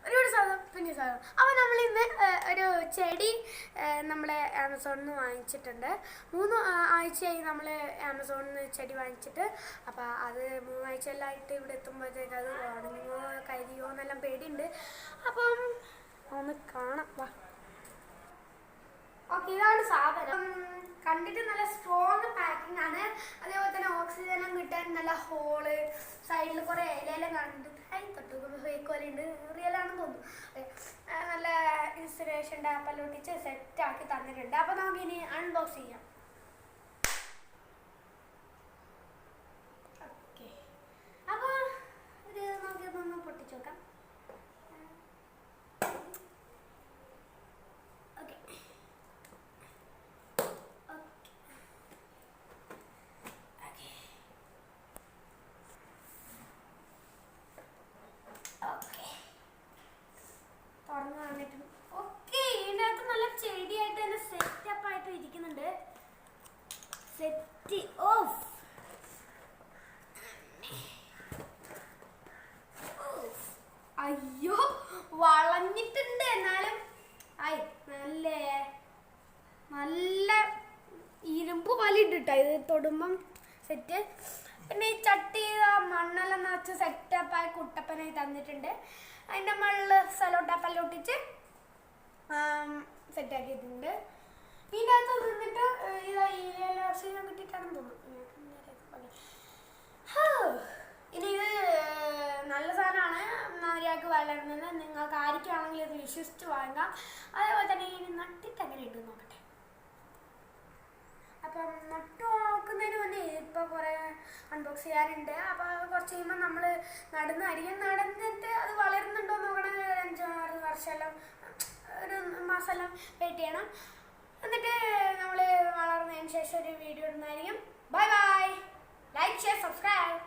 ഒരുപാട് സാധനം പിന്നെ സാധനം. അപ്പോൾ നമ്മളിന്ന് ഒരു ചെടി നമ്മൾ ആമസോണിൽ നിന്ന് വാങ്ങിച്ചിട്ടുണ്ട്. 3 ആഴ്ചയായി നമ്മൾ ആമസോണിൽ നിന്ന് ചെടി വാങ്ങിച്ചിട്ട്. അപ്പോൾ അത് 3 ആഴ്ചയെല്ലാമായിട്ട് ഇവിടെ എത്തുമ്പോഴത്തേക്ക് അത് ഉണങ്ങുമോ കരിയോ എന്നെല്ലാം പേടിയുണ്ട്. അപ്പം ഒന്ന് കാണാം. വാ. ഓക്കെ, ഇതാണ് സാധനം. കണ്ടിട്ട് നല്ല സ്ട്രോങ് പാക്കിംഗ് ആണ്. അതേപോലെ തന്നെ ഓക്സിജനും കിട്ടാൻ നല്ല ഹോള്, സൈഡിൽ കുറേ ഇലയെല്ലാം കണ്ടിട്ട് തൊട്ട് ഫേക്ക് പോലെ ഉണ്ട്, റിയൽ ആണെന്ന് തോന്നുന്നു. നല്ല ഇൻസുലേഷൻ ടാപ്പെല്ലാം ഒട്ടിച്ച് സെറ്റാക്കി തന്നിട്ടുണ്ട്. അപ്പോൾ നമുക്കിനി അൺബോക്സ് ചെയ്യാം. ഓക്കെ, അപ്പോൾ ഇത് നമുക്കിതൊന്ന് പൊട്ടിച്ച് നോക്കാം. തുറന്നു വന്നിട്ടുണ്ട്. ഓക്കെ, ഇതിനകത്ത് നല്ല ചെടിയായിട്ട് തന്നെ സെറ്റപ്പായിട്ട് ഇരിക്കുന്നുണ്ട്. Set of. അയ്യോ, വളഞ്ഞിട്ടുണ്ട്. എന്നാലും നല്ല ഇരുമ്പ് വലിയിട്ടാ ഇത് തൊടുമ്പം സെറ്റ്. പിന്നെ ഈ ചട്ടി മണ്ണെല്ലാം നിറച്ച് സെറ്റപ്പായി കുട്ടപ്പനായി തന്നിട്ടുണ്ട്. അതിൻ്റെ മുകളിൽ സലോ ടാപ്പെല്ലാം ഒട്ടിച്ച് സെറ്റാക്കിയിട്ടുണ്ട്. ഇതിൻ്റെ അകത്ത് നിന്നിട്ട് ഇതെല്ലാം കിട്ടിയിട്ടാണെന്ന് തോന്നുന്നു. ഇനി ഇത് നല്ല സാധനമാണ്, മര്യാദക്ക് വളരുന്നത്. നിങ്ങൾക്ക് ആർക്കാണെങ്കിൽ ഇത് വിശ്വസിച്ച് വാങ്ങാം. അതേപോലെ തന്നെ ഇനി നട്ടിട്ട് എങ്ങനെ ഉണ്ടെന്ന് നോക്കട്ടെ. അപ്പം നട്ടു നോക്കുന്നതിന് മുന്നേ ഇപ്പോൾ കുറേ അൺബോക്സ് ചെയ്യാനുണ്ട്. അപ്പോൾ കുറച്ച് കഴിയുമ്പോൾ നമ്മൾ നടന്നിട്ട് അത് വളരുന്നുണ്ടോ നോക്കണമെങ്കിൽ 5-6 വർഷമെല്ലാം, ഒരു മാസമെല്ലാം വെയിറ്റ് ചെയ്യണം. എന്നിട്ട് നമ്മൾ വളർന്നതിന് ശേഷം ഒരു വീഡിയോ ഇടുന്നതായിരിക്കും. Bye bye. Like, share, subscribe.